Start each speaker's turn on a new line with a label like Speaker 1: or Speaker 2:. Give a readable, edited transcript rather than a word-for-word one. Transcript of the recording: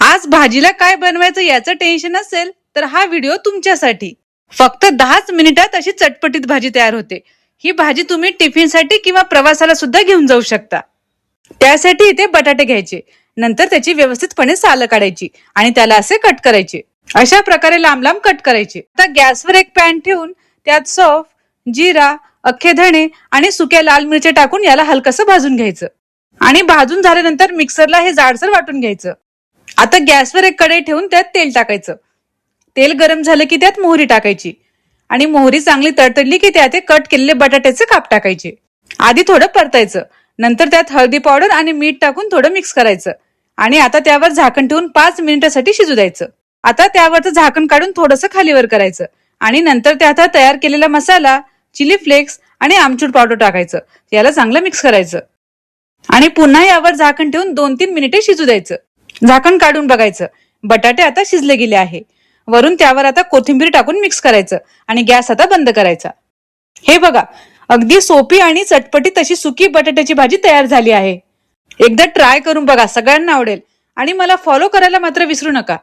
Speaker 1: आज भाजीला काय बनवायचं याचं टेन्शन असेल तर हा व्हिडिओ तुमच्यासाठी. फक्त 10च मिनिटात अशी चटपटीत भाजी तयार होते. ही भाजी तुम्ही टिफिनसाठी किंवा प्रवासाला सुद्धा घेऊन जाऊ शकता. त्यासाठी इथे बटाटे घ्यायचे, नंतर त्याची व्यवस्थितपणे सालं काढायची आणि त्याला असे कट करायचे. अशा प्रकारे लांब लांब कट करायचे. आता गॅसवर एक पॅन ठेवून त्यात सौंफ, जिरा, अख्खे धणे आणि सुक्या लाल मिरच्या टाकून याला हलकसं भाजून घ्यायचं आणि भाजून झाल्यानंतर मिक्सरला हे जाडसर वाटून घ्यायचं. आता गॅसवर एक कढई ठेवून त्यात तेल टाकायचं. तेल गरम झालं की त्यात मोहरी टाकायची आणि मोहरी चांगली तडतडली की त्यात कट केलेले बटाट्याचे काप टाकायचे. आधी थोडं परतायचं, नंतर त्यात हळदी पावडर आणि मीठ टाकून थोडं मिक्स करायचं आणि आता त्यावर झाकण ठेवून 5 मिनिटांसाठी शिजू द्यायचं. आता त्यावरचं झाकण काढून थोडंसं खालीवर करायचं आणि नंतर त्यात तयार केलेला मसाला, चिली फ्लेक्स आणि आमचूर पावडर टाकायचं. याला चांगलं मिक्स करायचं आणि पुन्हा यावर झाकण ठेवून 2-3 मिनिटे शिजू द्यायचं. झाकण काढून बघायचं, बटाटे आता शिजले गेले आहे. वरून त्यावर आता कोथिंबीर टाकून मिक्स करायचं आणि गॅस आता बंद करायचा. हे बघा, अगदी सोपी आणि चटपटीत अशी सुकी बटाट्याची भाजी तयार झाली आहे. एकदा ट्राय करून बघा, सगळ्यांना आवडेल आणि मला फॉलो करायला मात्र विसरू नका.